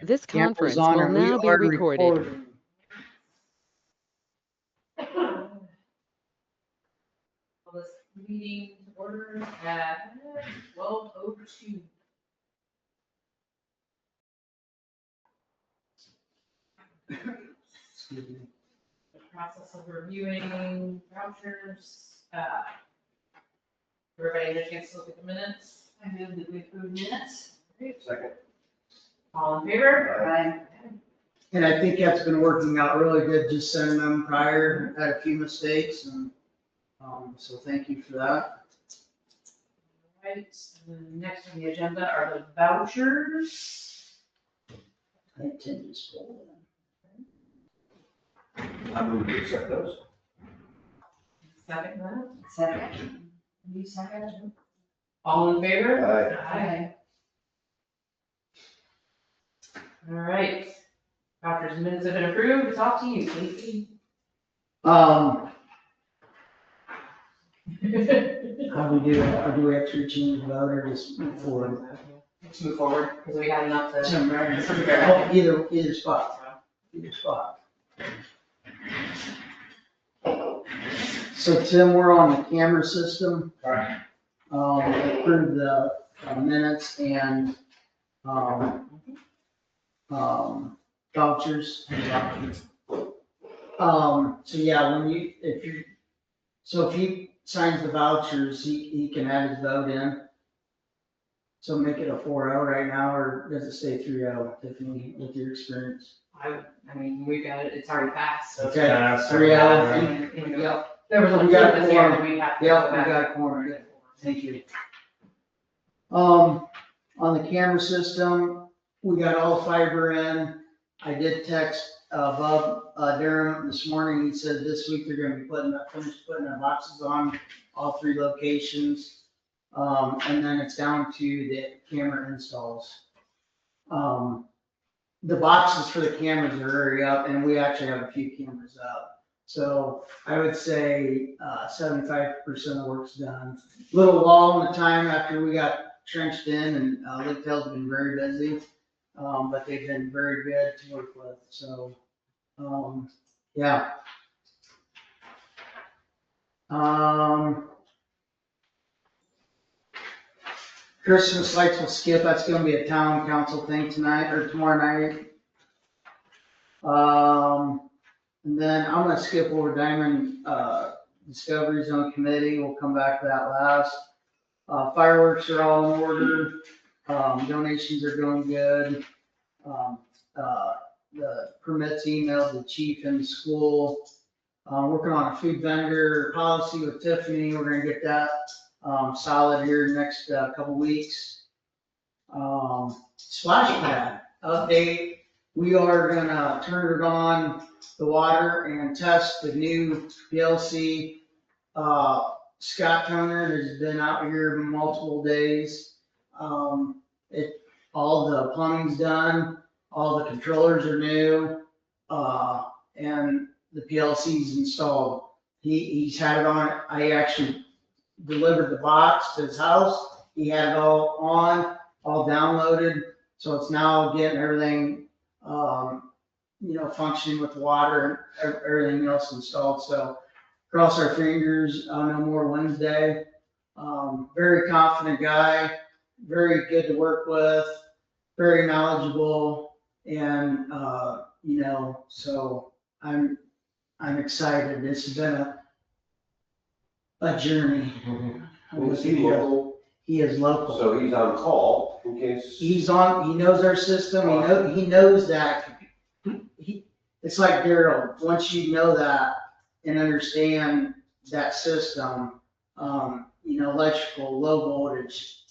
This Camera's conference on will and we now be are recorded. recording. Call this meeting to order at 12:02. Excuse me. The process of reviewing vouchers. Everybody had a chance to look at the minutes? I move that we approve minutes. Second. All in favor? Aye. And I think that's been working out really good, just sending them prior, had a few mistakes and, so thank you for that. Right, and next on the agenda are the vouchers. I think Tim just pulled I move to accept those. Second that. Second. You second? All in favor? Aye. All right. Vouchers and minutes have been approved. It's off to you, Casey. How do we have to change the vote or just move forward? Let's move forward, because we had enough to. Tim, right? Prepare. Either spot, either spot. So Tim, we're on the camera system. Alright. Approved the minutes and, vouchers. So yeah, if he signs the vouchers, he can add his vote in. So make it a 4-0 right now, or does it stay 3-0, Tiffany, with your experience? I mean, we got it, it's already passed, so. Okay, Yeah, 3-0. Yep, There was We a got a this year quorum. that we have to Yep, go we back. got a quorum, good. Thank you. On the camera system, we got all fiber in. I did text Bob Durham this morning. He said this week they're gonna be finished putting the boxes on all 3 locations. And then it's down to the camera installs. The boxes for the cameras are already up, and we actually have a few cameras up. So I would say 75% of the work's done. Little lull in the time after we got trenched in, and Licktail's been very busy, but they've been very good to work with. So, yeah. Christmas lights will skip. That's gonna be a town council thing tonight or tomorrow night. And then I'm gonna skip over Diamond, Discovery Zone Committee. We'll come back to that last. Fireworks are all in order. Donations are going good. The permits emailed the chief in the school. Working on a food vendor policy with Tiffany. We're gonna get that solid here in the next couple weeks. Splash pad update. We are gonna turn it on the water and test the new PLC. Scott Toner has been out here multiple days. All the plumbing's done, all the controllers are new, and the PLC's installed. He's had it on. I actually delivered the box to his house. He had it all on, all downloaded. So it's now getting everything, functioning with the water and everything else installed. So cross our fingers, no more Wednesday. Very confident guy, very good to work with, very knowledgeable, and so I'm excited. It's been a journey. Is he local? He is local. So he's on call in case. He knows our system. He knows that. It's like Daryl. Once you know that and understand that system, electrical, low voltage,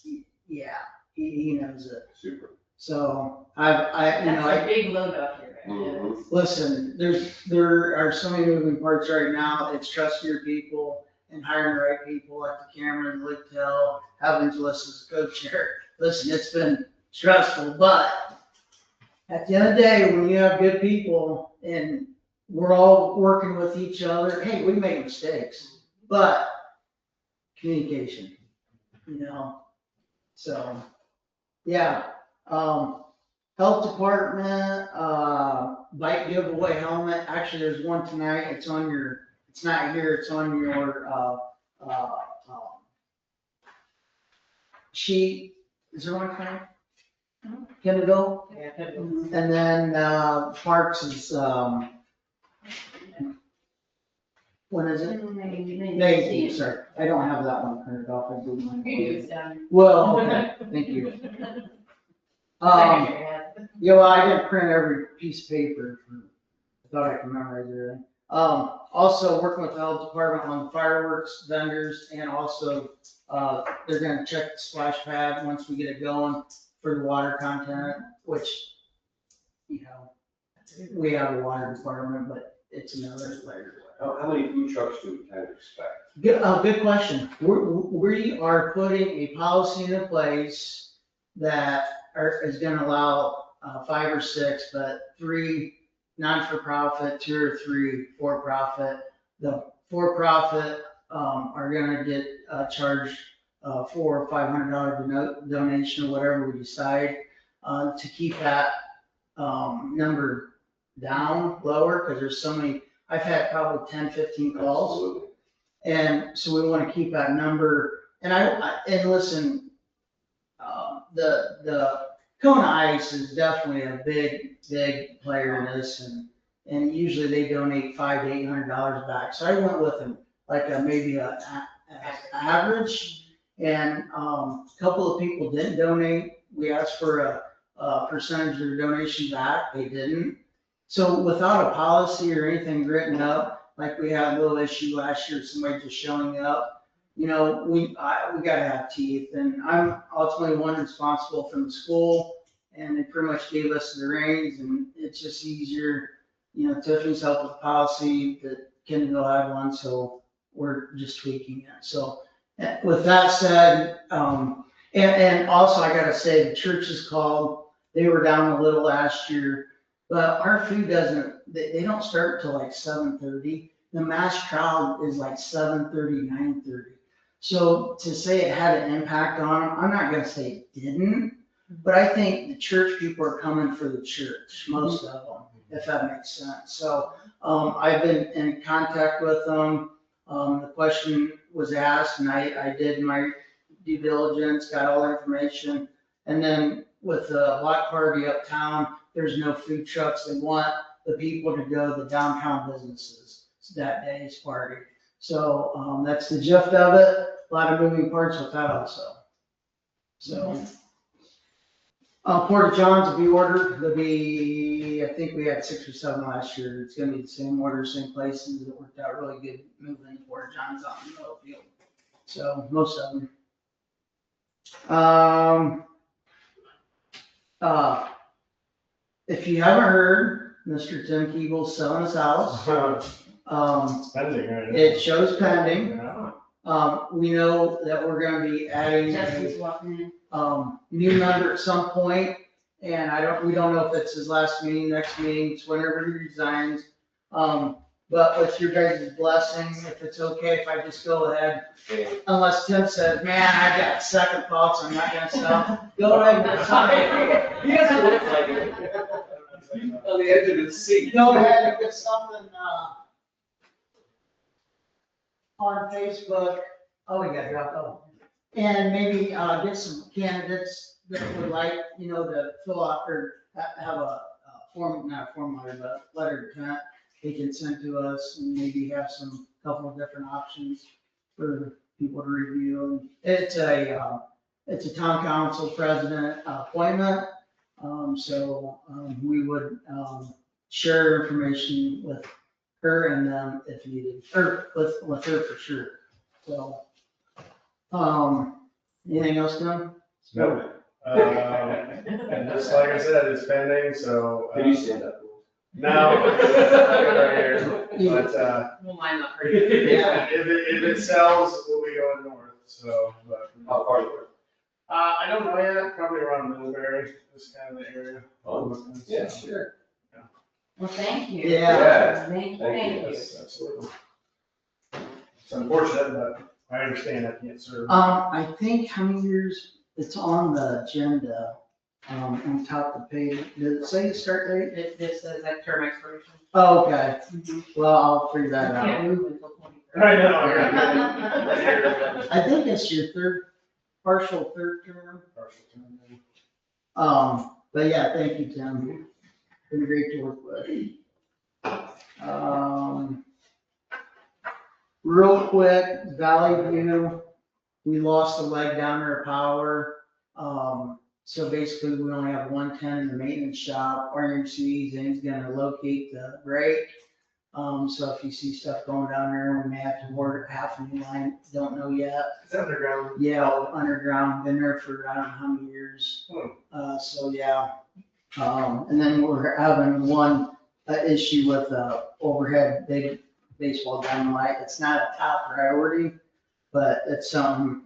yeah, he knows it. Super. So That's a big load up here. Mhm. listen, there are so many moving parts right now. It's trusting your people and hiring the right people like the Cameron, Licktail, having Melissa as co-chair. Listen, it's been stressful, but at the end of the day, when you have good people and we're all working with each other, hey, we make mistakes, but communication, so, yeah. Health department, bike giveaway helmet, actually, there's one tonight, it's not here, it's on your, sheet, is there one coming? Can it go? Yeah, that is- And then, Parks is, when is it? Maybe, sorry, I don't have that one printed off, I do mine. You do, it's down. Well, okay, thank you. Second Um, your head. yeah, well, I didn't print every piece of paper, I thought I could memorize everything. Also working with the health department on fireworks vendors, and also, they're gonna check the splash pad once we get it going for the water content, which, you know, we have a water department, but it's another layer. How many food trucks do we kind of expect? Good question. We are putting a policy into place that is gonna allow, 5 or 6, but 3 non-for-profit, 2 or 3 for-profit. The for-profit, are gonna get, charged, $400 or $500 donation or whatever we decide, to keep that, number down, lower, because there's so many, I've had probably 10, 15 calls. Absolutely. And so we want to keep that number, and listen, the Kona Ice is definitely a big player in this, and usually they donate $500 to $800 back, so I went with them, like maybe a average, and, a couple of people didn't donate, we asked for a percentage of their donation back, they didn't. So without a policy or anything written up, like we had a little issue last year, somebody just showing up, you know, we gotta have teeth, and I'm ultimately one responsible from the school, and they pretty much gave us the reins, and it's just easier, you know, Tiffany's helped with the policy, that Kendall had one, so we're just tweaking it, so. With that said, and also I gotta say, the church is called, they were down a little last year, but our food they don't start till like 7:30. The mass crowd is like 7:30, 9:30. So to say it had an impact on them, I'm not gonna say it didn't, but I think the church people are coming for the church, most of them, if that makes sense. So, I've been in contact with them. The question was asked, and I did my due diligence, got all the information. And then with the block party uptown, there's no food trucks. They want the people to go to the downtown businesses that day's party. So, that's the gist of it. A lot of moving parts with that also. So, Porta Johns will be ordered. There'll be, I think we had 6 or 7 last year. It's gonna be the same order, same places. It worked out really good moving Porta Johns out in the middle field. So, most of them. If you haven't heard, Mr. Tim Keeble's selling his house. Spending, right? It shows pending. Yeah. We know that we're gonna be adding Justin's walking in. new member at some point, and we don't know if it's his last meeting, next meeting, it's whenever he resigns. But with your guys' blessing, if it's okay if I just go ahead, unless Tim says, man, I got second thoughts, I'm not gonna sell, go ahead and get something. He doesn't look like it. On the edge of his seat. Go ahead and get something, on Facebook, we got dropped off. And maybe, get some candidates that would like, you know, to fill out or have a form, not a form letter, but letter of intent they can send to us, and maybe have couple of different options for people to review. It's a town council president appointment, so, we would, share information with her and them if needed, or with her for sure, so. Anything else, Tim? No. And just like I said, it's pending, so. Can you stand up? No. Right here. But, We'll line up for Yeah. if it sells, we'll be going north, so, but. How far you were? I don't know yet, probably around Middlebury, this kind of the area. Yeah, sure. Well, thank you. Yeah. Thank Thank you. Yes, absolutely. It's unfortunate, but I understand I can't serve. I think how many years, it's on the agenda, On top of the page, did it say the start date? This says that term expiration. Oh, okay, Mhm. well, I'll figure that out. Can't move until 2030. I know. I think it's your partial third term. But yeah, thank you, Tim. Been great to work with. Real quick, Valley View, we lost a leg down there of power. So basically, we only have 110 in the maintenance shop. RMC, Zane's gonna locate the break. So if you see stuff going down there, we may have to order half a new line, don't know yet. It's underground. Yeah, underground, been there for I don't know how many years. So yeah. And then we're having one issue with overhead big baseball dynamite. It's not a top priority, but it's something,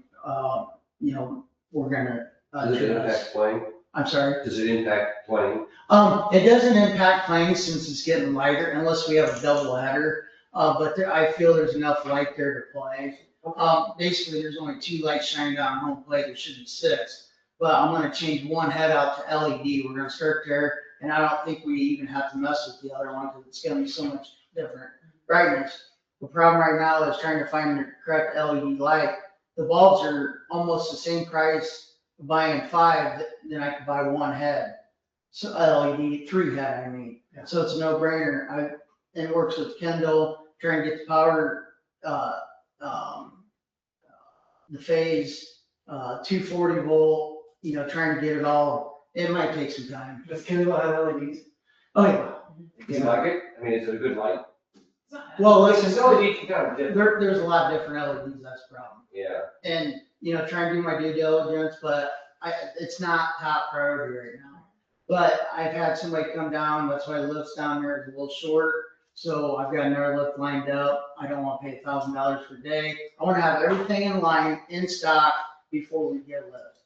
we're gonna. Does it impact playing? I'm sorry. Does it impact playing? It doesn't impact playing since it's getting lighter unless we have a double header. But I feel there's enough light there to play. Basically, there's only 2 lights shining down home plate. There should be 6. But I'm gonna change one head out to LED. We're gonna start there, and I don't think we even have to mess with the other one because it's gonna be so much different brightness. The problem right now is trying to find the correct LED light. The bulbs are almost the same price buying 5 than I could buy 1 head. So LED, 3 head, I mean. Yeah. So it's a no-brainer. And it works with Kendall, trying to get the power, the phase, 240 volt, trying to get it all. It might take some time. Does Kindle have LEDs? Oh, yeah. Do you like it? I mean, is it a good light? It's not- Well, It's listen, LED kind of different. there's a lot of different LEDs, that's the problem. Yeah. And, trying to do my due diligence, but it's not top priority right now. But I've had somebody come down, that's why the lift's down there is a little short. So I've got another lift lined up. I don't want to pay $1,000 per day. I want to have everything in line, in stock before we get a lift.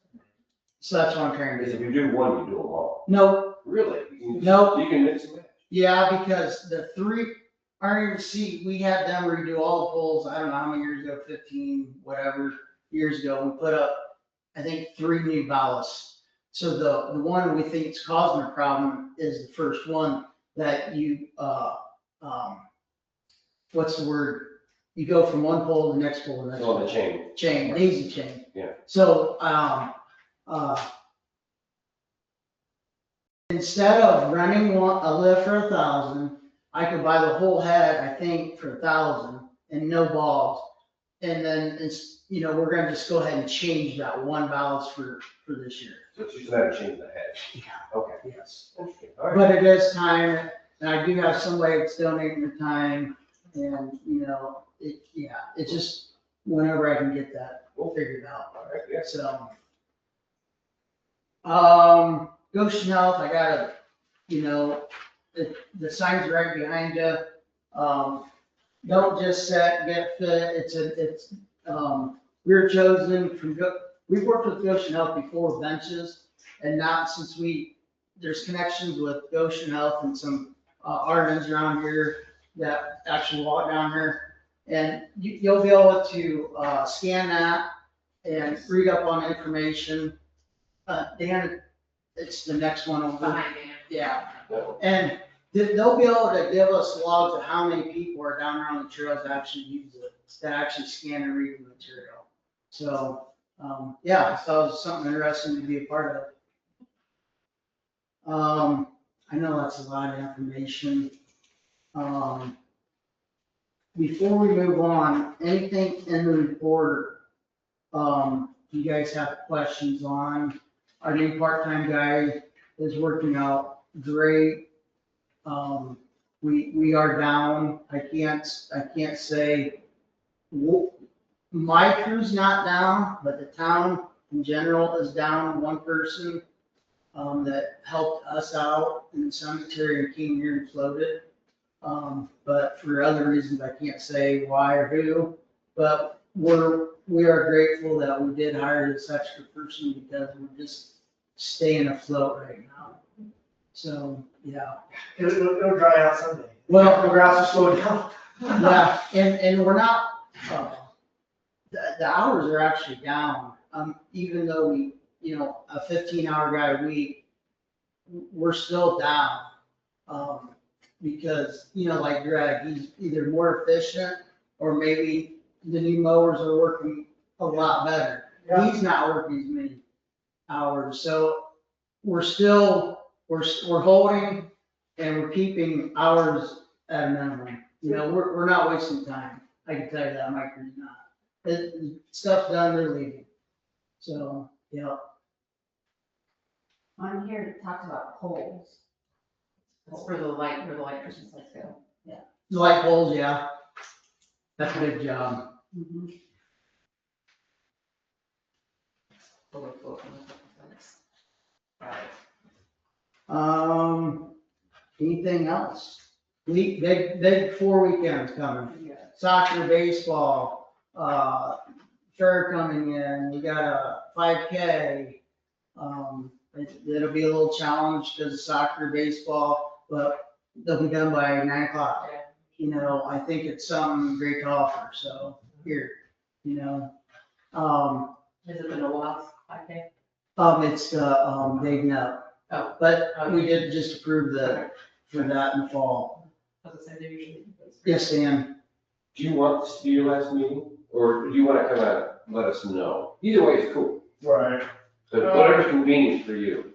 So that's what I'm trying to Because if do. you do one, you do them all. No, Really? You can- no, You can mix and match. yeah, because the 3 RMC, we had them redo all the poles, I don't know how many years ago, 15, whatever years ago. We put up, I think, 3 new ballasts. So the one we think is causing a problem is the first one that you, what's the word? You go from one pole to the next pole to the next It's on pole. the chain. Chain, daisy chain. Yeah. So, instead of running a lift for 1,000, I could buy the whole head, I think, for 1,000 and no balls. And then we're gonna just go ahead and change that one ballast for this year. So it's just a matter of changing the head. Yeah. Okay. Yes. Interesting. All right. But it is time, and I do have somebody that's donating their time, and, it's just whenever I can get that figured out. All right, yeah. So. Goshen Health, I gotta, the sign's right behind you. Don't just get fit, we were chosen we've worked with Goshen Health before benches, and not since there's connections with Goshen Health and some RNs around here that actually walk down here. And you'll be able to scan that and read up on information. Dan, it's the next one over. Behind Dan. Yeah, No. and they'll be able to give us logs of how many people are down there on the trails that actually use it, that actually scan and read the material. So, so it's something interesting to be a part of. I know that's a lot of information. Before we move on, anything in the report, you guys have questions on? Our new part-time guy is working out great. We are down. I can't say, my crew's not down, but the town in general is down 1 person, that helped us out in the cemetery and came here and floated. But for other reasons, I can't say why or who, but we are grateful that we did hire this extra person because we're just staying afloat right now. So, yeah. It'll dry out someday. Well, The grass will slow down. yeah, and we're not, the hours are actually down. Even though we, a 15-hour guy a week, we're still down. Because, like Greg, he's either more efficient or maybe the new mowers are working a lot better. Yeah. He's not working as many hours, so we're holding and we're keeping hours at a minimum. We're not wasting time. I can tell you that, Mike, we're not. Stuff's done, they're leaving. So, yeah. On here, it talks about poles. That's for the light, where the electricians like go. The light poles, yeah. That's a big job. Mhm. Anything else? Big 4 weekends coming. Soccer, baseball, fair coming in. We got a 5K. It'll be a little challenge because of soccer, baseball, but they'll be done by 9 o'clock. I think it's something great to offer, so here, Is it the Noel House 5K? it's the, Dave Nutt. Oh. But we did just approve for that in the fall. I was gonna say, they usually. Yes, Dan. Do you want this to be your last meeting, or do you wanna kind of let us know? Either way is cool, Right. but whatever's convenient for you.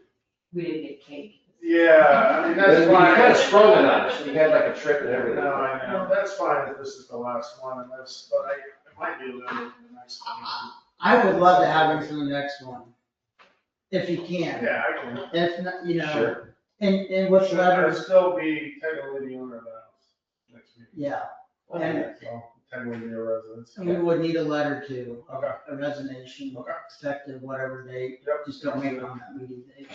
We didn't get cake. Yeah, I mean, that's You kind of fine. sprung it on us, you had like a trip and everything. No, I know, that's fine if this is the last one, but it might be a little bit for the next one. I would love to have you for the next one. If you can. Yeah, I can. If, not, Sure. and with Should I letters, still be technically the owner of the house next week? yeah, and So technically be a resident. we would need a letter too, Okay. a resignation, Okay. effective whatever date. Yep. Just don't make it on that meeting date.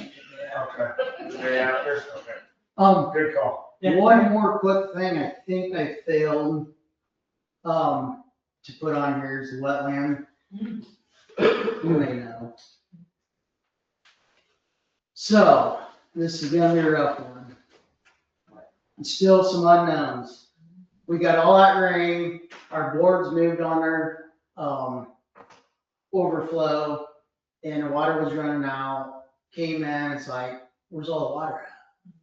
Okay, the day after, okay, good call. One more quick thing, I think I failed, to put on here is the wetland. You may know. So, this is gonna be a rough one. And still some unknowns. We got all that rain, our boards moved on their, overflow, and the water was running out, came in, it's like, where's all the water at?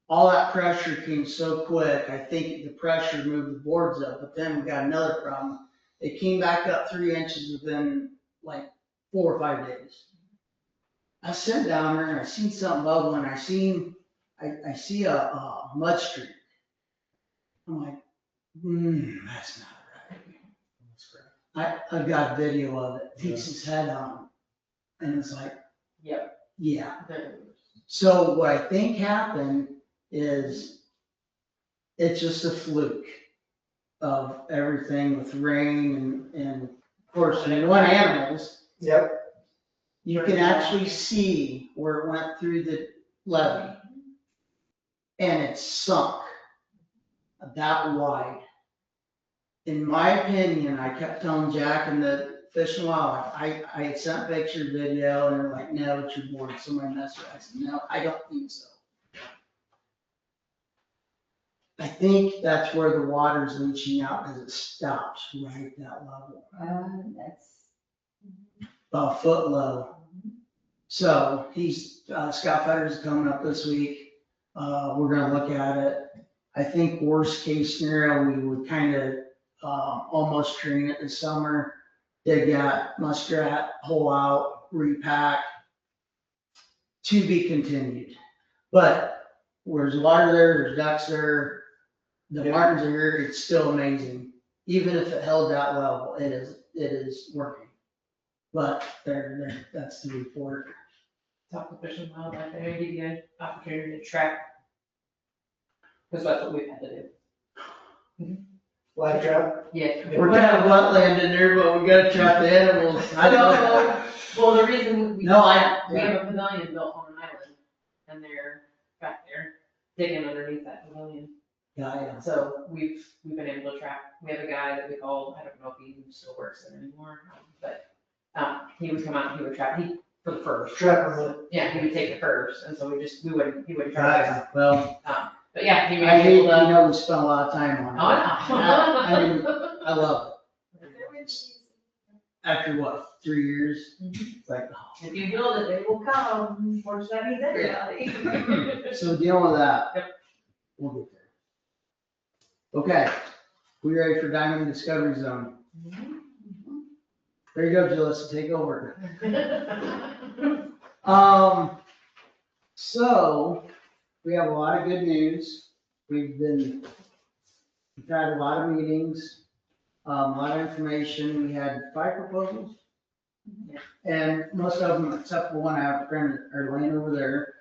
All that pressure came so quick, I think the pressure moved the boards up, but then we got another problem. It came back up 3 inches within like 4 or 5 days. I sat down there and I seen something bubbling, I see a mud streak. I'm like, that's not right. I've got video of it, takes his head on, and it's like, Yep. yeah. So what I think happened is it's just a fluke of everything with rain and of course, in one animals. Yep. You can actually see where it went through the levee. And it's sunk that wide. In my opinion, I kept telling Jack and the Fish and Wildlife, I had sent picture, video, and they're like, no, it's your board, somebody messed with it. I said, no, I don't think so. I think that's where the water's leaching out because it stops right at that level, That's. about a foot low. So Scott Fetter's coming up this week. We're gonna look at it. I think worst case scenario, we would kind of, almost drain it this summer. Dig that muskrat hole out, repack. To be continued. But where's water there, there's ducks there, the martins are here, it's still amazing. Even if it held that level, it is working. But that's the report. Talk to Fish and Wildlife, they may give you an opportunity to track. Because that's what we've had to do. Live trap? Yeah. We're kind of wetland in there, but we gotta trap the animals. I don't know. Well, the reason we No, we have a pavilion built on an island, and they're back there digging underneath that pavilion. Yeah. So we've been able to track, we have a guy that we call, I don't know if he even still works there anymore, but, he would come out and he would trap, for the furs. Yeah, he would take the furs, and so he wouldn't trap us. Well, But yeah, he I may be hate, able to. we spent a lot of time on it. Oh, no. I love it. After what, 3 years. It's like, oh. If you build it, they will come, or that means everybody. So deal with that. We'll get there. Okay, we ready for Diamond Discovery Zone? There you go, Julissa, take over. So, we have a lot of good news. We've had a lot of meetings, a lot of information. We had 5 proposals. Yeah. And most of them, except for one I have printed, are laying over there.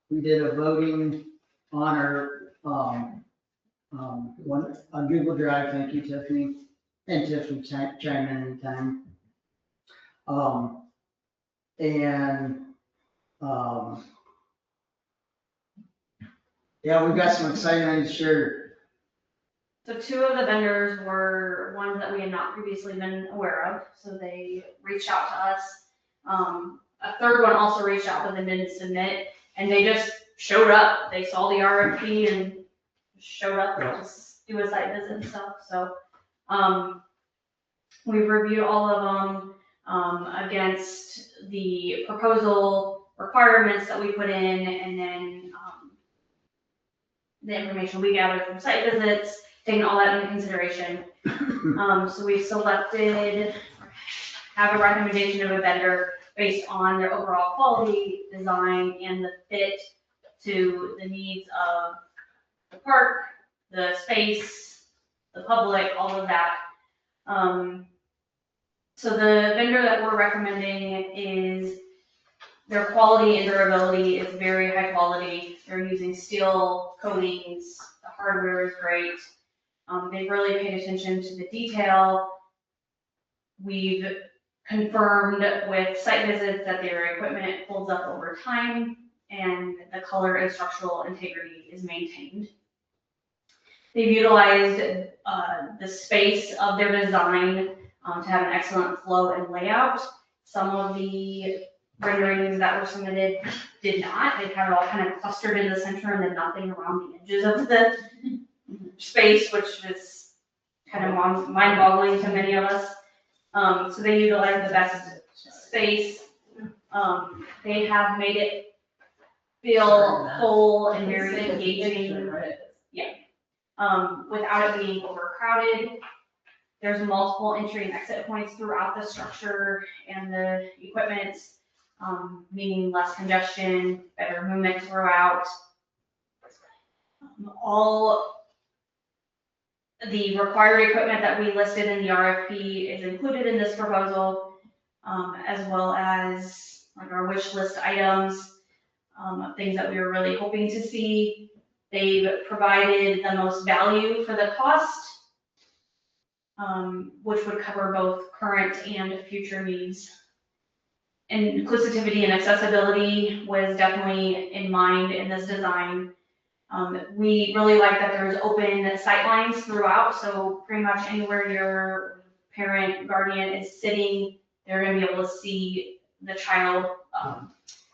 We did a voting on our, one, on Google Drive. Thank you, Tiffany. And Tiffany chime in anytime. Yeah, we've got some exciting things to share. So 2 of the vendors were ones that we had not previously been aware of, so they reached out to us. A third one also reached out, but then didn't submit, and they just showed up. They saw the RFP and showed up and just do a site visit and stuff, so. We've reviewed all of them, against the proposal requirements that we put in, and then, the information we gathered from site visits, taking all that into consideration. So we selected, have a recommendation of a vendor based on their overall quality, design, and the fit to the needs of the park, the space, the public, all of that. So the vendor that we're recommending is, their quality and durability is very high quality. They're using steel coatings, the hardware is great. They've really paid attention to the detail. We've confirmed with site visits that their equipment holds up over time and the color and structural integrity is maintained. They've utilized the space of their design to have an excellent flow and layout. Some of the renderings that were submitted did not. They had it all kind of clustered in the center and then nothing around the edges of the space, which is kind of mind-boggling to many of us. So they utilize the best space. They have made it feel full and very engaging. Without it being overcrowded. There's multiple entry and exit points throughout the structure and the equipment, meaning less congestion, better movement throughout. All the required equipment that we listed in the RFP is included in this proposal, as well as like our wish list items, of things that we were really hoping to see. They've provided the most value for the cost, which would cover both current and future needs. Inclusivity and accessibility was definitely in mind in this design. We really like that there's open sight lines throughout, so pretty much anywhere your parent, guardian is sitting, they're gonna be able to see the child.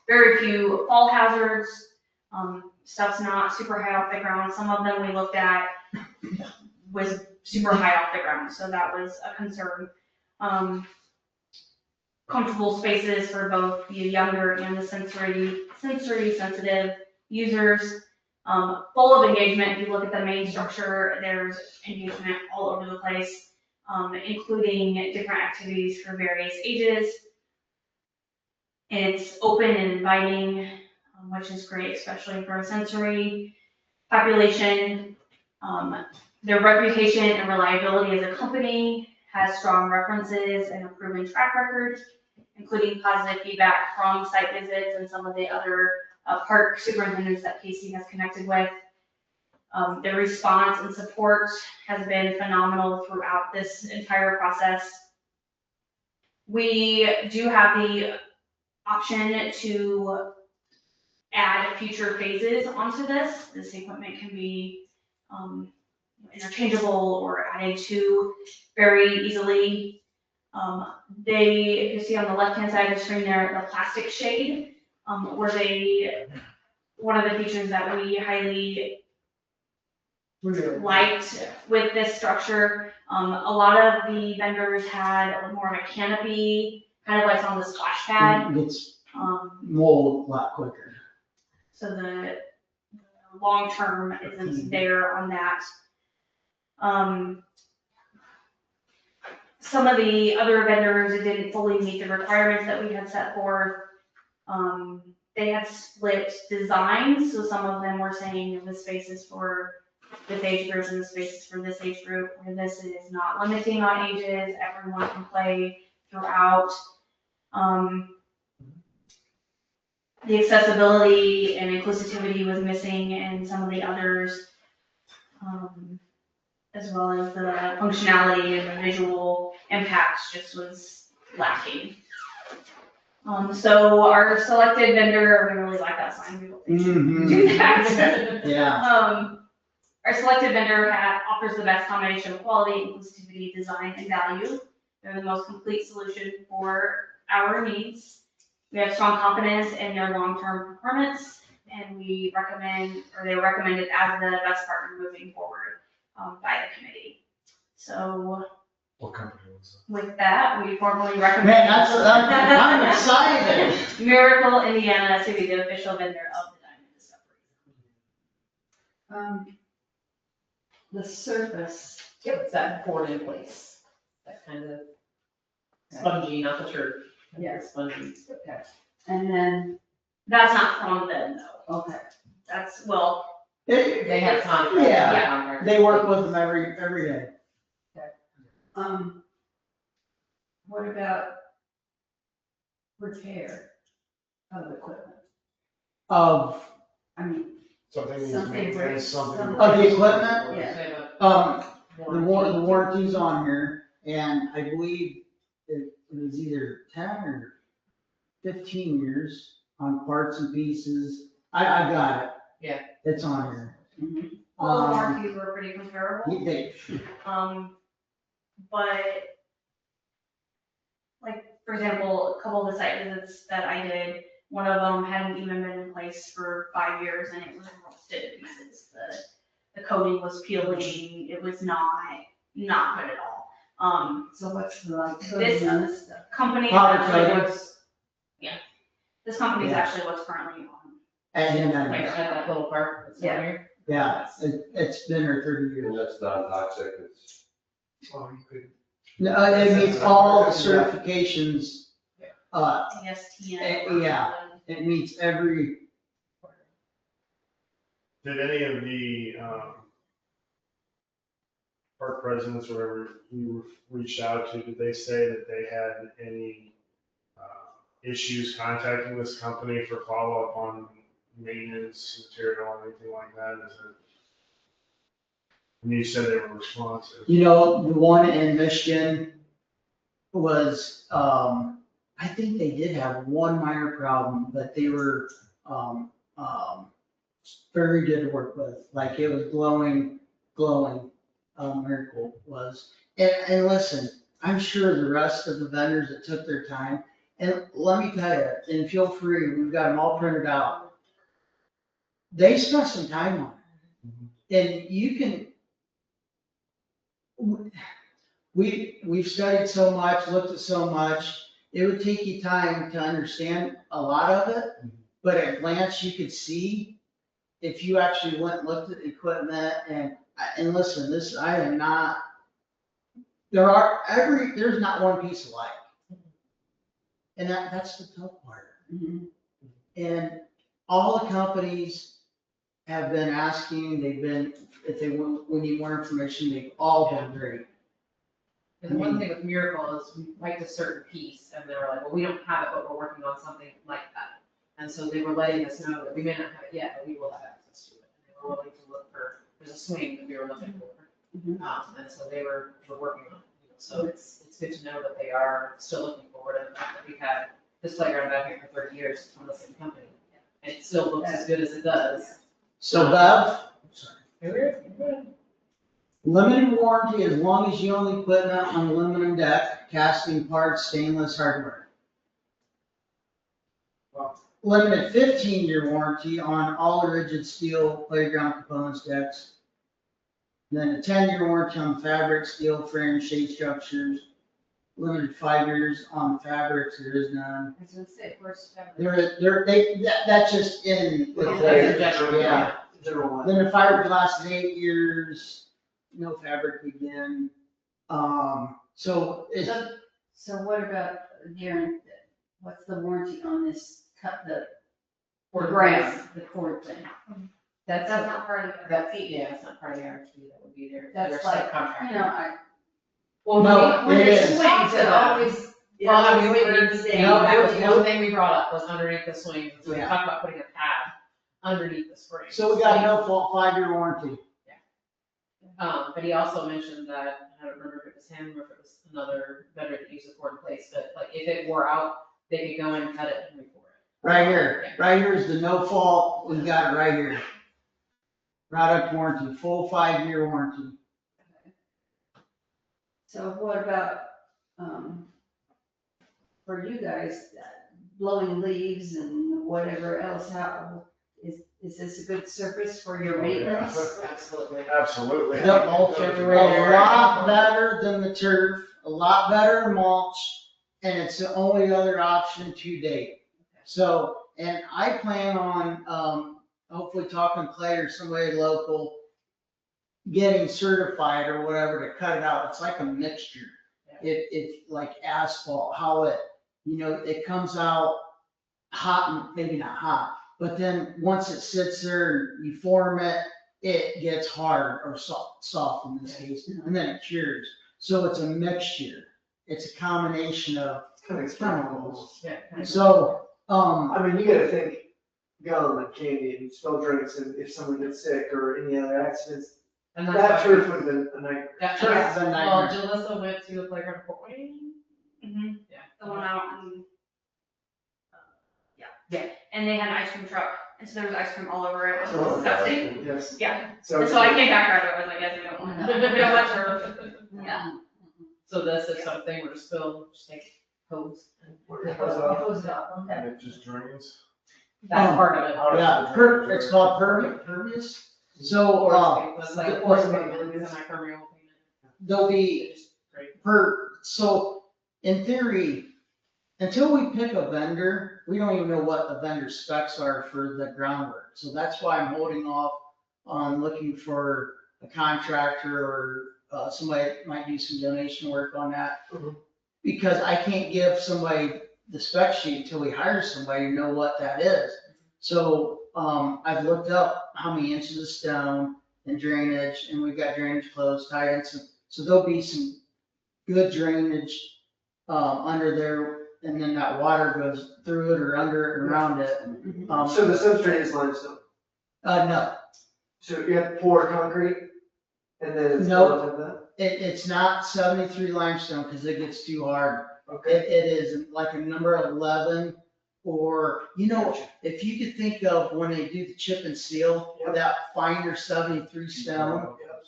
Very few fall hazards. Stuff's not super high off the ground. Some of them we looked at was super high off the ground, so that was a concern. Comfortable spaces for both the younger and the sensory sensitive users. Full of engagement. If you look at the main structure, there's engagement all over the place, including different activities for various ages. It's open and inviting, which is great, especially for a sensory population. Their reputation and reliability as a company has strong references and a proven track record, including positive feedback from site visits and some of the other park superintendents that Casey has connected with. Their response and support has been phenomenal throughout this entire process. We do have the option to add future phases onto this. This equipment can be interchangeable or added to very easily. You see on the left-hand side of the screen there, the plastic shade, one of the features that we highly liked with this structure. A lot of the vendors had more of a canopy, kind of like on the splash pad. It gets Um, mold a lot quicker. so the long term isn't there on that. Some of the other vendors didn't fully meet the requirements that we had set forth. They had split designs, so some of them were saying the space is for this age group and the space is for this age group, where this is not limiting on ages, everyone can play throughout. The accessibility and inclusivity was missing in some of the others, as well as the functionality and the visual impacts just was lacking. So our selected vendor, we really like that sign, we hope they should do that. Yeah, Our selected vendor offers the best combination of quality, inclusivity, design, and value. They're the most complete solution for our needs. We have strong confidence in their long-term performance, and we recommend, or they recommend it as the best partner moving forward by the committee. So What company was with that, we formally man, recommend I'm excited. Miracle Indiana to be the official vendor of the Diamond Discovery. The surface, Yep, it's that board in place, that kind of spongy, not the turf. Yes. Spongy. okay, and then, That's not from them though. okay, That's, well, They have contracts. Yeah. contracts. They work with them every day. what about repair of equipment? Of I mean, Something needs Something maintenance, breaks, something. something- Of the equipment? Yeah. They have a The warranty's on here, and I believe it was either 10 or 15 years on parts and pieces. I got it. Yeah. It's on here. all the warranties were pretty comparable. They, But like, for example, a couple of the site visits that I did, one of them hadn't even been in place for 5 years and it was rusted because the coating was peeling, it was not good at all. so what's the, like, This- other stuff? Company Powder actually coating. was, yeah, this company is Yeah. actually what's currently on. and Like then, at that little park that's down here. yeah, it's been there 30 And years. that's non-toxic, it's, Oh, you could. No, it meets all the certifications. ASTM. Yeah. It meets every, Did any of the, park presidents or whoever you reached out to, did they say that they had any, issues contacting this company for follow-up on maintenance, material, or anything like that? Is it? And you said they were responsive. you know, the one in Michigan was, I think they did have one minor problem, but they were, very good to work with. Like it was glowing, Miracle was. And listen, I'm sure the rest of the vendors that took their time, and let me tell you, and feel free, we've got them all printed out. They spent some time on it. And you can, we've studied so much, looked at so much, it would take you time to understand a lot of it, but at a glance, you could see if you actually went and looked at the equipment and listen, this, I am not, there's not one piece alike. And that's the tough part. And all the companies have been asking, if they we need more information, they've all been great. And the one thing with Miracle is we liked a certain piece and they were like, well, we don't have it, but we're working on something like that. And so they were letting us know that we may not have it yet, but we will have access to it. And they were willing to look for, there's a swing that we were looking for. And so they were working on it. So it's good to know that they are still looking forward and the fact that we've had this playground back here for 30 years from the same company. And it still looks as good as it does. So Bev, limited warranty as long as you own the equipment on aluminum deck, casting parts, stainless hardware. Limited 15-year warranty on all rigid steel playground components, decks, Then a 10-year warranty on fabric, steel frame, shade structures. Limited 5 years on fabrics, there is none. I was gonna say, of course, That's just in. With That's a general, Yeah. General one. Then the fiberglass is 8 years, no fabric again. So it's, so what about, Darren, what's the warranty on this cut, the grass, the cord thing? That's, That's not part of the that's, fee. yeah, it's not part of the RFP, that would be their That's like, subcontractor. you know, Well, No, when it it is. swings, it always. Well, I mean, that was no. one thing we brought up, was underneath the swings, so we Yeah. talked about putting a pad underneath the spring. so we got a no fault 5-year warranty. But he also mentioned that, I don't remember if it was him or if it was another vendor that used the cord in place, but like if it wore out, they could go in, cut it and re-pour it. Right here is the no fault, we got it right here. Product warranty, full 5-year warranty. So what about, for you guys, blowing leaves and whatever else, how, is this a good surface for your maintenance? Absolutely. Absolutely. Yep, mulch A everywhere. lot better than the turf, a lot better than mulch, and it's the only other option to date. So, and I plan on, hopefully talking to Clay or somebody local, getting certified or whatever to cut it out. It's like a mixture. It's like asphalt, how it comes out hot and maybe not hot, but then once it sits there and you form it, it gets hard or soft in this case, and then it cures. So it's a mixture. It's a combination of Kind of chemicals. Yeah. So, I mean, you gotta think gum and candy and spilled drinks, and if someone gets sick or any other accidents, And that that's why. turf would have been a nightmare. That, Turf is a well, nightmare. Jalissa went to the playground at Fort Wayne. Mhm. Yeah. The one out in, yeah. Yeah. And they had an ice cream truck, and so there was ice cream all over it, it was Oh, disgusting. Yes. Yeah, So. and so I came back right away, I was like, yes, we don't want that, we don't want turf. Yeah. So this is something we're still, just take hose. Hose it up, okay. And it just drains. That's part of it. yeah, it's called pervious. So, It's like a force payment, it's an impermeable payment. there'll be It's great. so in theory, until we pick a vendor, we don't even know what the vendor specs are for the groundwork. So that's why I'm holding off on looking for a contractor or somebody that might do some donation work on that. Mhm. Because I can't give somebody the spec sheet until we hire somebody to know what that is. So, I've looked up how many inches of stone and drainage, and we've got drainage closed, tied in some, so there'll be some good drainage, under there, and then that water goes through it or under it and around it. So the substrate is limestone, No, so you have to pour concrete, and then it's No. built into that? it's not 73 limestone, cause it gets too hard. Okay. It is like a number 11, or, if you could think of when they do the chip and seal, Yep. that finer 73 stone, Yep.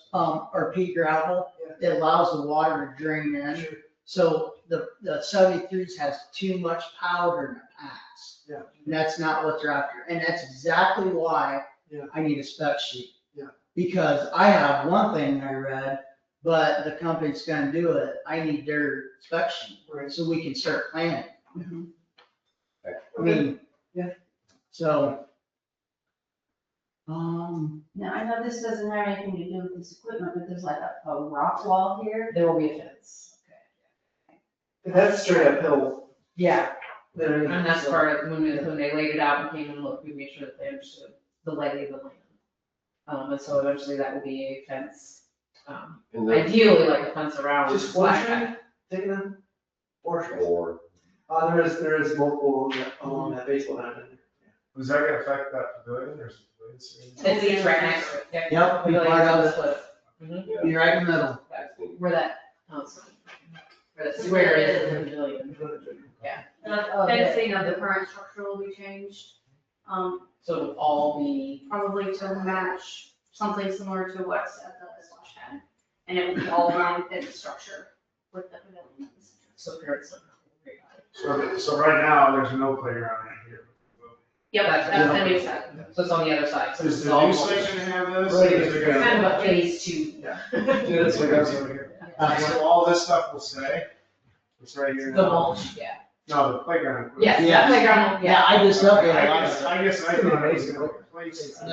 or pea gravel, Yeah. it allows the water to drain in. Sure. So the 73s has too much powder in the packs. Yeah. And that's not what they're after, and that's exactly why Yeah. I need a spec sheet. Yeah. Because I have one thing I read, but the company's gonna do it, I need their spec sheet, Right. so we can start planning. I Okay. mean. Yeah. So. Now, I know this doesn't have anything to do with this equipment, but there's like a rock wall here. There will be a fence. And that's straight uphill. Yeah, There. and that's part of, when they laid it out and came and looked, we made sure that they understood the lay of the land. And so eventually that will be a fence, And then, ideally like a fence around. Just one slash tree, taking them? Or trees? or, There is multiple along that baseball diamond. Was that gonna affect that pavilion or is the pavilion staying? It's right next to it. Yep, be Really, part of it's it. split. yeah, Be right in the middle. I think, Where that, where that square is in the pavilion. Oh, Fencing of the current structure will be changed, So it'll all be, probably to match something similar to what's at the splash pad. And it will be all one thin structure with the pavilions. so parents. So right now, there's no playground right here. Yep, that's the new site. So it's on the other side, so this Is is the all. new site gonna have this? Right, Or is it gonna- Kind of a phase two. That's what I was over here. So all this stuff will stay? It's right here The now? mulch, yeah. No, the playground. equipment. Yes, Yeah. that playground, Yeah, I just updated a lot of I guess I thought it was gonna replace it.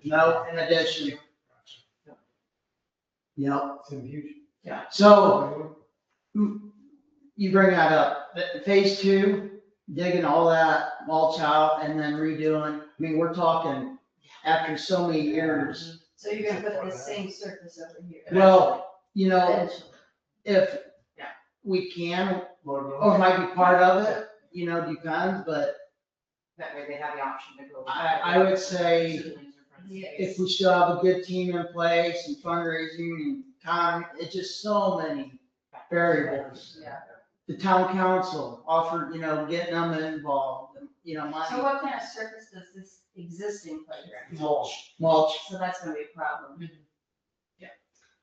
No, in addition, yep. It's huge. So, you bring that up, phase two, digging all that mulch out and then redoing, I mean, we're talking after so many years. So you're gonna put the same surface over here. Well, you know, Eventually. if Yeah. we can, Lord knows. or might be part of it, you know, depends, but That way they have the option to go. I would say if we still have a good team in place and fundraising and time, it's just so many variables. Yeah. The town council offered, you know, getting them involved, you know, So money, what kind of surface does this existing playground? Mulch. mulch. So that's gonna be a problem.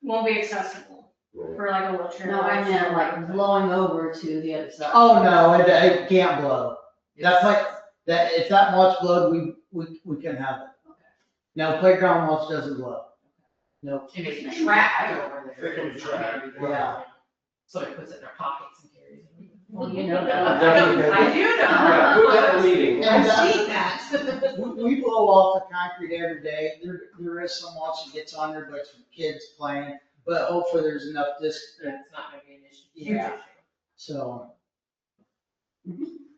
Won't be accessible for like a wheelchair. No, I meant like blowing over to the other side. Oh, no, it can't blow. That's like, that, if that mulch blowed, we can have it. No, playground mulch doesn't blow. No, It makes it track over there. It can be tracked. yeah. Somebody puts it in their pockets and carries it. Well, you know I that. do know. Yeah, put that in meeting. And, I've seen that. We blow off the concrete every day. There is some mulch that gets on there, but it's for kids playing. But hopefully there's enough It's not gonna be an issue. Huge Yeah. issue. so.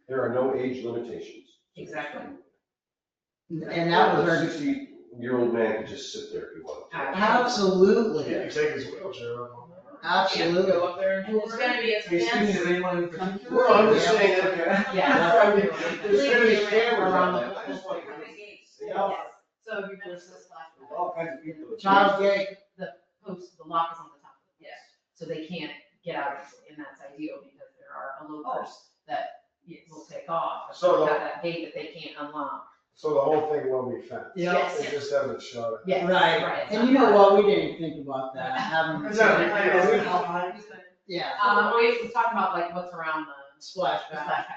There are no age limitations. Exactly. And that was our, 60-year-old man could just sit there if he wanted to. He absolutely, can take his wheelchair up on that. absolutely. Go up there and. There's gonna be a Are you speaking fence. of anyone in particular? Well, I'm just saying, okay. Yeah. I mean, there's gonna be cameras Around on the that. I just want- Yeah. So if you're just this flash. All kinds of people. Child gate, Post, the lock is on the top of it. Yes. So they can't get out easily, and that's ideal because there are elopers that it will take off. If So they the- have that gate that they can't unlock. So the whole thing will be fenced? yeah, Yes. It just doesn't show it? Yes. right. And you know what, we didn't think about that, having, yeah, We talked about like what's around the splash the pad. splash pad.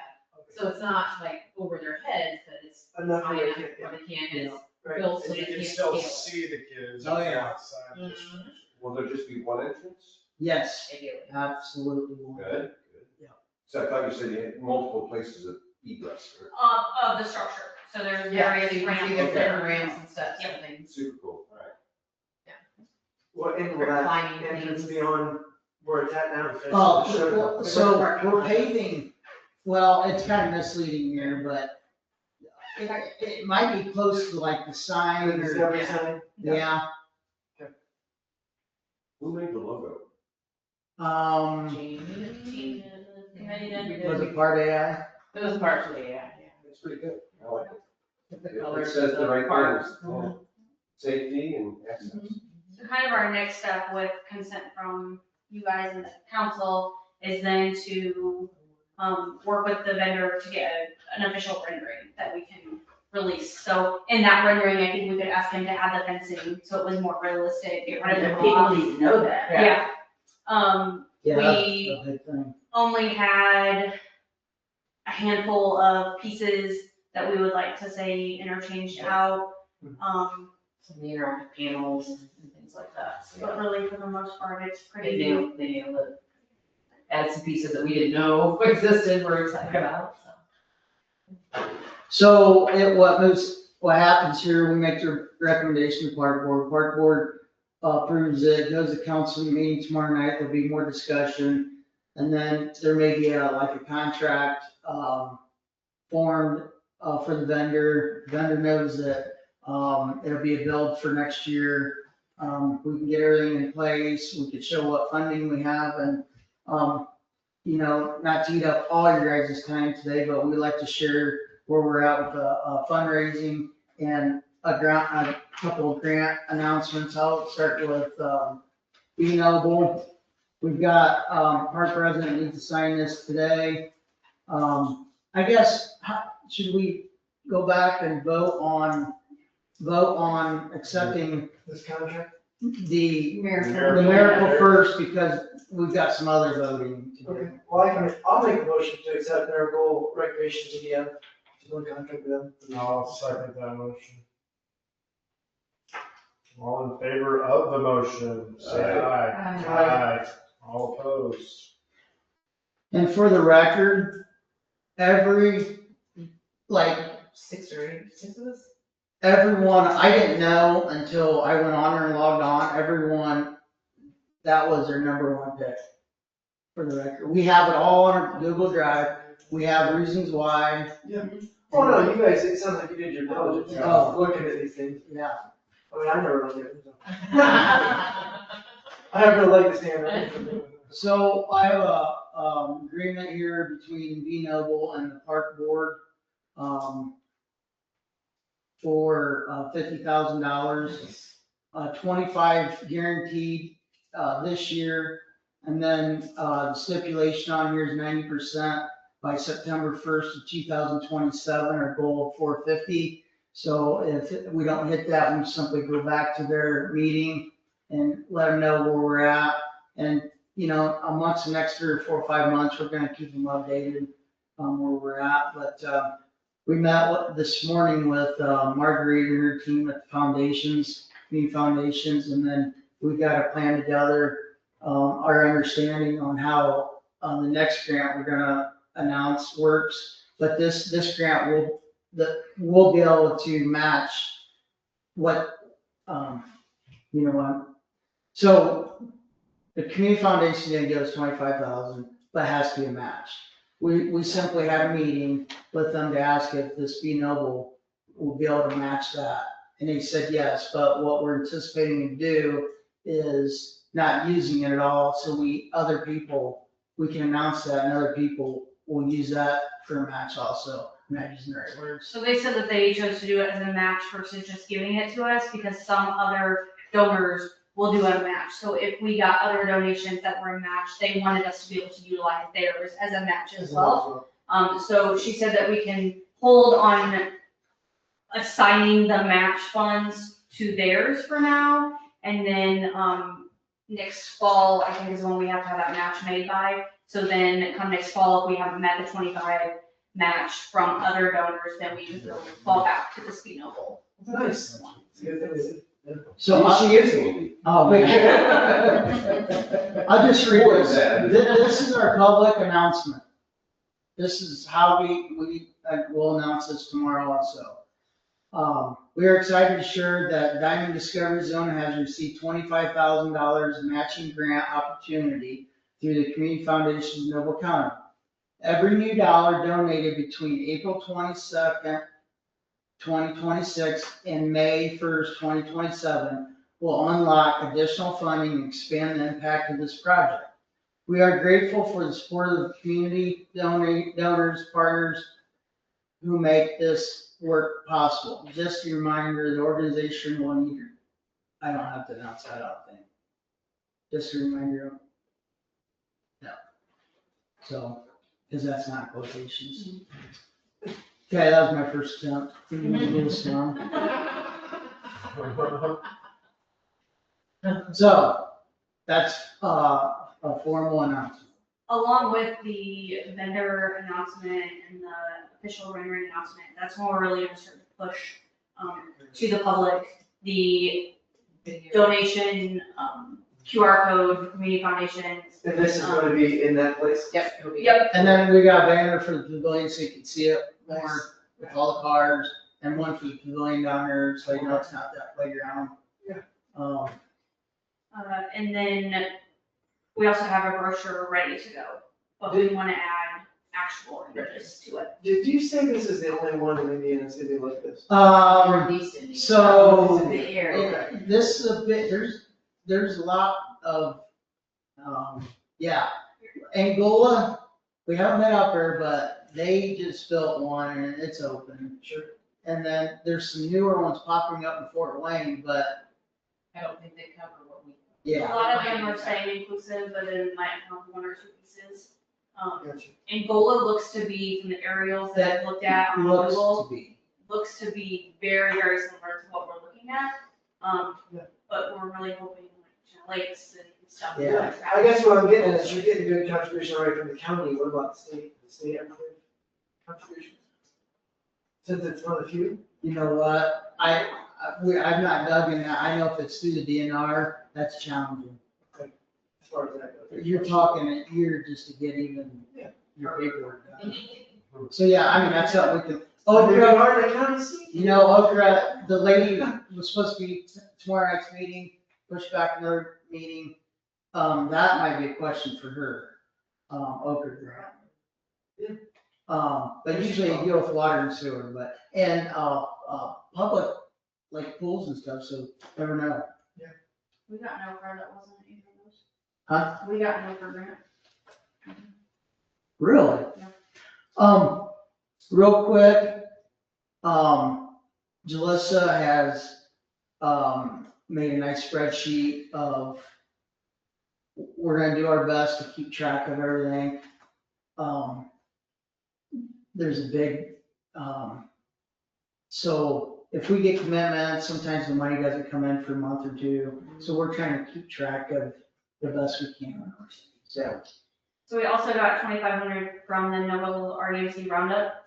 So it's not like over their heads, but it's Enough high where enough they can't, where they can't, and it's Right. built so And they you can't can still scale. see the kids Oh, yeah. outside. Mhm. Will there just be one entrance? Yes, Ideally. absolutely. Good, good. Yeah. So I thought you said you had multiple places of egress. Of the structure, so there's Yeah, various so you can see ramps. their different ramps and steps and things. Super cool, all right. What end will that Climbing entrance things. be on where it's at now? Oh, so we're paving, well, it's kind of misleading here, but it might be close to like the sign or, Discovery sign? yeah, Who made the logo? Jamie. was it part AI? It was partially, yeah. It's pretty good, I like it. The It colors says of the right parks. things, yeah. Safety and access. So kind of our next step with consent from you guys and the council is then to, work with the vendor to get an official rendering that we can release. So in that rendering, I think we could ask him to add the fencing, so it was more realistic, get rid of the People blocks. need to know that. Yeah. Yeah, We that's a big thing. only had a handful of pieces that we would like to say interchanged out. Some interactive panels and things like that. So But really, for the most part, it's they pretty. nailed it. Added some pieces that we didn't know existed, we're excited about, so. So what happens here, we make the recommendation to park board approves it, goes to council meeting tomorrow night, there'll be more discussion. And then there may be like a contract, formed, for the vendor knows that, it'll be a build for next year. We can get everything in place, we could show what funding we have and, you know, not to eat up all your guys' time today, but we like to share where we're at with fundraising and a couple of grant announcements. I'll start with, being eligible. We've got, our president needs to sign this today. I guess, should we go back and vote on accepting This contract? the Miracle. miracle first because we've got some other voting to do. Okay, well, I'll make a motion to accept Miracle Recreation GM to go in contract with them. I'll second that motion. All in favor of the motion, say aye. Aye. All opposed. And for the record, every, like, 6 or 8, 6 of us? everyone, I didn't know until I went on there and logged on, everyone, that was their number one pick. For the record, we have it all on our Google Drive, we have reasons why, Oh, no, you guys, it sounds like you did your diligence, Oh. looking at these things. yeah. I mean, I never looked at it. So. I have no leg to stand on. So I have a, agreement here between B Noble and the park board, for, $50,000. 25 guaranteed, this year. And then, the stipulation on here is 90% by September 1st of 2027, our goal of 450. So if we don't hit that, we simply go back to their meeting and let them know where we're at. And, you know, amongst the next 3 or 4 or 5 months, we're gonna keep them updated on where we're at. But, we met this morning with, Marguerite and her team at the foundations, community foundations, and then we got a plan together, our understanding on how, the next grant we're gonna announce works. But this grant will be able to match what, you know, so the community foundation didn't give us 25,000, but it has to be a match. We simply had a meeting with them to ask if this B Noble will be able to match that. And they said yes, but what we're anticipating to do is not using it at all, so we can announce that and other people will use that for a match also. I'm not using the right words. So they said that they chose to do it as a match versus just giving it to us because some other donors will do a match. So if we got other donations that were a match, they wanted us to be able to utilize theirs as a match as well. So she said that we can hold on assigning the match funds to theirs for now. And then, next fall, I think is when we have to have that match made by. So then come next fall, if we haven't met the 25 match from other donors, then we just fall back to the B Noble. Nice. It's a good thing to do. So She is me. oh, man. I'll just read More this. than that. This is our public announcement. This is how we'll announce this tomorrow also. We are excited to share that Diamond Discovery Zone has received $25,000 matching grant opportunity through the Community Foundation of Noble County. Every new dollar donated between April 22nd, 2026 and May 1st, 2027 will unlock additional funding and expand the impact of this project. We are grateful for the support of the community donors, partners who make this work possible. Just a reminder, the organization will need, I don't have to announce that, I don't think. Just a reminder. No. So, because that's not quotations. Okay, that was my first attempt. So, that's, a formal announcement. Along with the vendor announcement and the official rendering announcement, that's when we're really gonna start to push, to the public, the donation, QR code for Community Foundations. And this is gonna be in that place? Yep, it'll be. Yep. And then we got a banner for the pavilion so you can see it more with all the cars, and one for the pavilion down there, so you know it's not that playground. Yeah. And then we also have a brochure ready to go, but we wanna add actual images to it. Did you say this is the only one in Indiana that's gonna be like this? Northeast Indiana. So- It's a big area. This is a bit, there's a lot of, yeah. Angola, we haven't been up there, but they just built one and it's open. Sure. And then there's some newer ones popping up in Fort Wayne, but I don't think they cover what we. A yeah. lot of them are saying inclusive, but then might have 1 or 2 pieces. Gotcha. Angola looks to be, from the aerials that I've looked at on Looks Google, to be. looks to be very, very similar to what we're looking at. Yeah. But we're really hoping like lakes and stuff. Yeah. like that. I guess what I'm getting at is you're getting a good contribution right from the county, what about the state? The state ever give contributions? since it's one of the few? You know what, I've not dug in that, I know if it's through the DNR, that's challenging. As far as that goes. You're talking a year just to get even Yeah. your paperwork done. So, yeah, I mean, that's something we can, Oh, Okra, they're hard to count, Steve? you know, Okra, the lady was supposed to be tomorrow night's meeting, pushed back another meeting. That might be a question for her, Okra grant. Yeah. But usually you deal with water and sewer, and public, like pools and stuff, so never know. We got no car that wasn't either of those. Huh? We got no for grant. Really? Yeah. Real quick, Jalissa has, made a nice spreadsheet of, we're gonna do our best to keep track of everything. There's a big, so if we get commitments, sometimes the money doesn't come in for a month or two, so we're trying to keep track of the best we can. So, So we also got 2,500 from the Noble RUC Roundup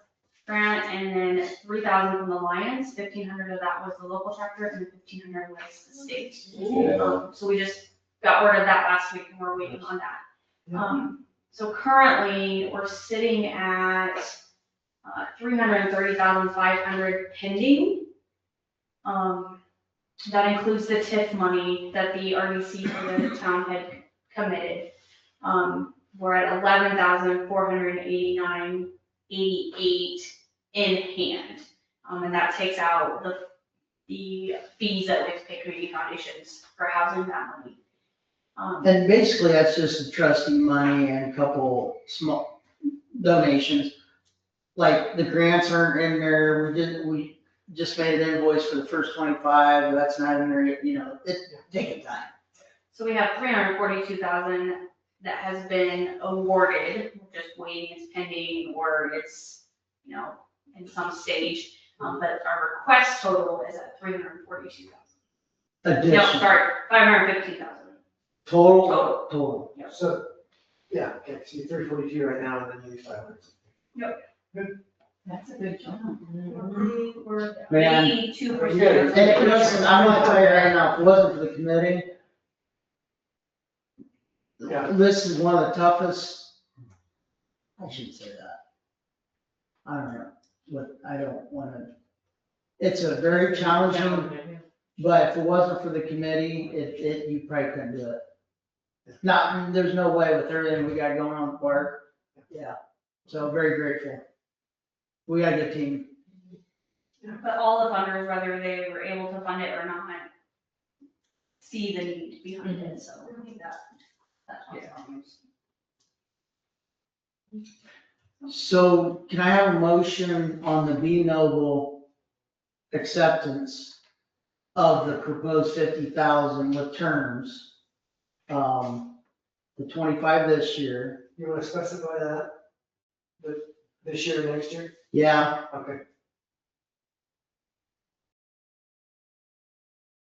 grant, and then 3,000 from the Lions. 1,500 of that was the local chapter, and 1,500 was the state. Yeah. So we just got word of that last week, and we're waiting on that. So currently, we're sitting at 330,500 pending. That includes the TIF money that the RDC for the town had committed. We're at 11,489.88 in hand. And that takes out the fees that we have to pay community foundations for housing that money. and basically that's just the trustee money and a couple small donations. Like the grants aren't in there, we just made an invoice for the first 25, that's not in there yet, you know, it's taking time. So we have 342,000 that has been awarded, we're just waiting, it's pending, or it's, you know, in some stage. But our request total is at 342,000. No, Additional, sorry, 515,000. total. So, yeah, okay, so you're 342 right now, and then you need 500. That's a good job. We're Man. 82%. And listen, I'm gonna tell you right now, if it wasn't for the committee, Yeah. this is one of the toughest, I shouldn't say that. I don't know, I don't wanna, it's a very challenging, but if it wasn't for the committee, you probably couldn't do it. Not, there's no way with everything we got going on the park, yeah, so very grateful. We got a good team. But all the funders, whether they were able to fund it or not, see the need behind it, so I think that's awesome. So can I have a motion on the B Noble acceptance of the proposed 50,000 with terms? The 25 this year, You wanna specify that? This year, next year? yeah, Okay.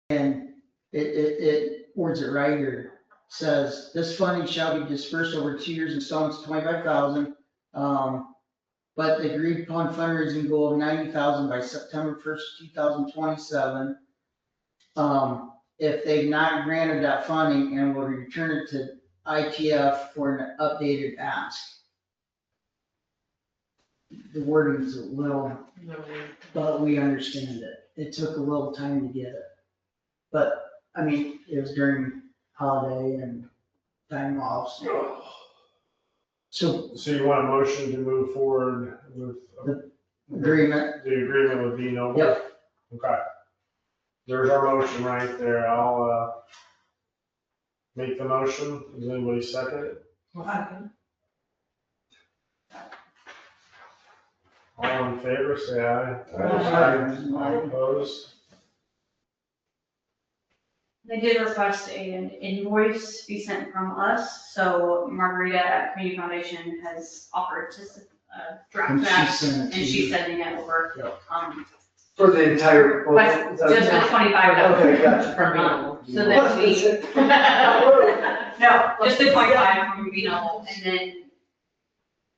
and it words it right here. Says, this funding shall be dispersed over 2 years installments of 25,000. But the agreed upon fundraising goal of 90,000 by September 1st, 2027. If they've not granted that funding, and will return it to ITF for an updated ask. The wording is a little, but we understand it. It took a little time to get it. But, I mean, it was during holiday and time off. So So you want a motion to move forward with agreement, the agreement with B Noble? Yep. Okay. There's our motion right there. I'll, make the motion. Does anybody second it? All in favor, say aye. All opposed? They did request an invoice be sent from us, so Margarita at Community Foundation has offered to draft and that, she's sending it to and she's you. sending it over. Yep. For the entire. But just the 25,000. Okay, gotcha. From Noble. So that we, no, just the 25 from Vino, and then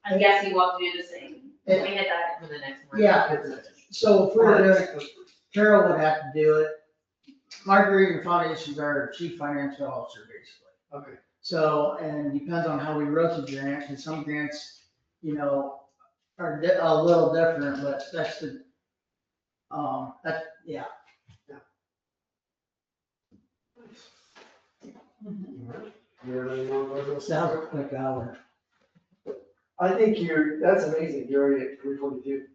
I'm guessing we'll have to do the same. We hit that. For the next one. Yeah, So if we were doing it, Carol would have to do it. Marguerite Foundation's our chief financial officer, basically. Okay. So, and depends on how we wrote the grant, and some grants, you know, are a little different, but that's the, yeah. You have any more business? That was a quick hour. I think that's amazing, you're already at 3:42.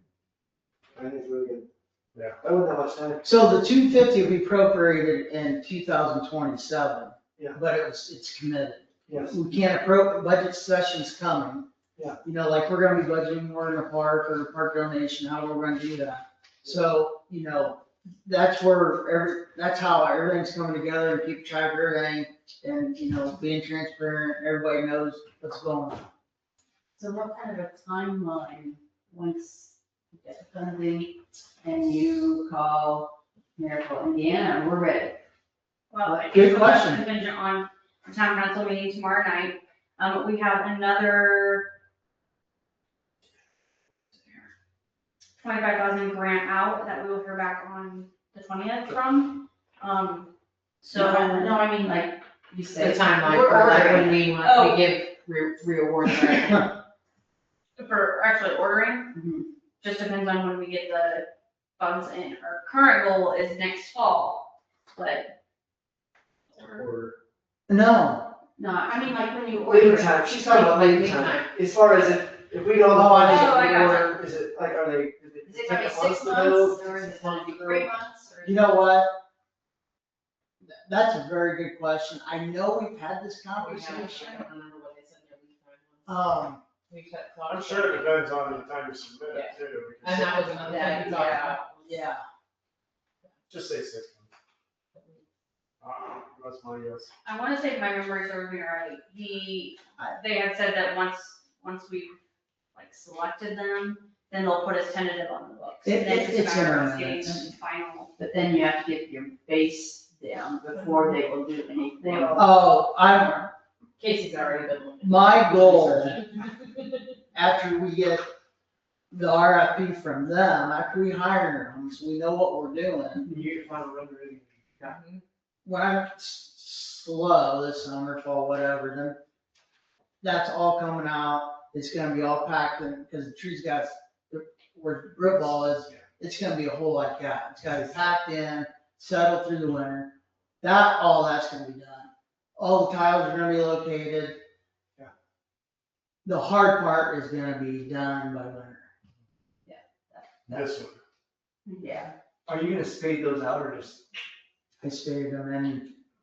I think it's really good. Yeah. That wasn't that much time. So the 250 will be appropriated in 2027. Yeah. But it's committed. Yes. We can't budget session's coming. Yeah. You know, like we're gonna be budgeting more in the park or park donation, how we're gonna do that. So, you know, that's that's how everything's coming together and keep track of everything and, you know, being transparent, everybody knows what's going on. So what kind of a timeline, once you get the funding and you call Miracle Indiana, we're ready? Well, I Good think that's question. contingent on the town council meeting tomorrow night. We have another 25,000 grant out that we will hear back on the 20th from. So. No, I mean, like, you The say. timeline we're for like ordering. when Oh. we give reawards, right? For actually ordering, Mhm. just depends on when we get the funds in. Our current goal is next fall, but. Or No, No, I mean, like, when you order. Lead time, she's talking about lead Lead time. time. As far as if we know the Oh, I funds, see. if we Oh, I order, is it like, are they, Is it gonna be take a month 6 to build? months, or is it gonna be 3 months, or? you know what? That's a very good question. I know we've had this We have, conversation. I don't remember what they said their lead time was. We've We've had. I'm sure it depends on the time you submit it too. because- And that was another thing we talked about. yeah. Just say 6 months. That's my guess. I wanna say if my memory serves me right, they had said that once we've like selected them, then they'll put us tentative on the books. And then It's just a matter of in our getting minutes. them final. But then you have to get your base down before they will do anything. Oh, Casey's already been looking. my goal, after we get the RFP from them, after we hire them, so we know what we're doing. You get final run ready. When I'm slow this summer, fall, whatever, then that's all coming out. It's gonna be all packed in, because the tree's got, where the root ball is, it's gonna be a hole like that. It's gotta be packed in, settled through the winter. All that's gonna be done. All the tiles are gonna be located. Yeah. The hard part is gonna be done by winter. This one. Yeah. Are you gonna spade those out or just? I stayed them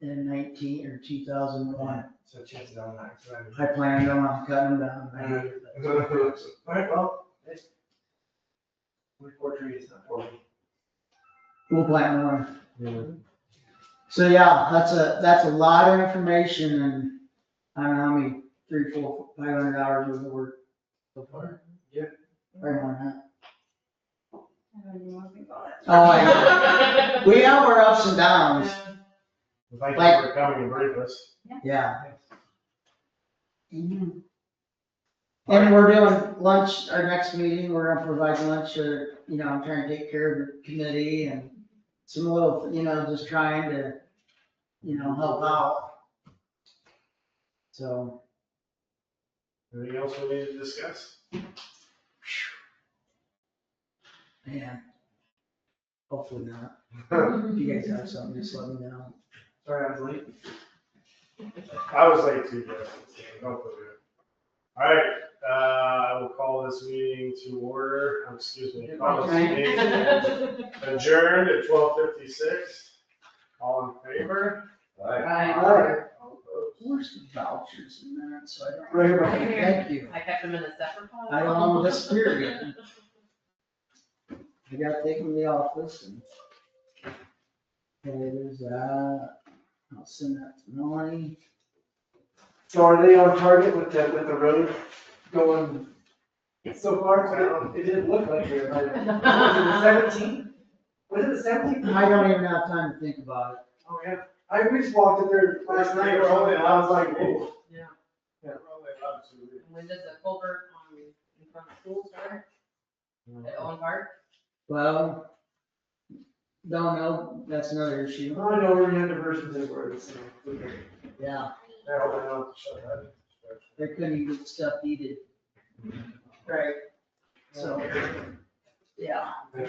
in 19 or 2001. So chances are not. I planned on cutting them down. I hated it. Alright, well, it's. 24 trees, not 40. We'll plant more. So yeah, that's a lot of information and I don't know how many, 300, 400, 500 hours worth of work so far. Yeah. Right on that. I don't even wanna think about it. Oh, yeah. We have our ups and downs, Thank you for coming and brief us. yeah. Mhm. And we're doing lunch, our next meeting, we're gonna provide lunch, I'm trying to take care of the committee and some little, just trying to, help out. So, Anything else we need to discuss? man. Hopefully not. If you guys have something, just let me know. Sorry, I was late. I was late too, Justin, so hopefully. All right, I will call this meeting to order, call this meeting adjourned at 12:56. All in favor? Alright. All opposed? Where's the vouchers in that, so I don't. Right here. Right here. Thank you. I kept them in a separate file. I don't want to disappear again. I gotta take them to the office and. Okay, there's that. I'll send that to Melanie. So are they on target with the road going so far? It didn't look like they were. Was it the 17th? Was it the 17th? I don't even have time to think about it. Oh, yeah. We just walked in there last night or something, and I was like, whoa. Yeah. We're only allowed to read. When does the culvert in front of schools start? At Owen Park? Well, don't know, that's another issue. I know we're in diversions in words, so. Okay. Yeah, Yeah, I don't know, shut that. they couldn't even get stuff heated. Right. So, yeah.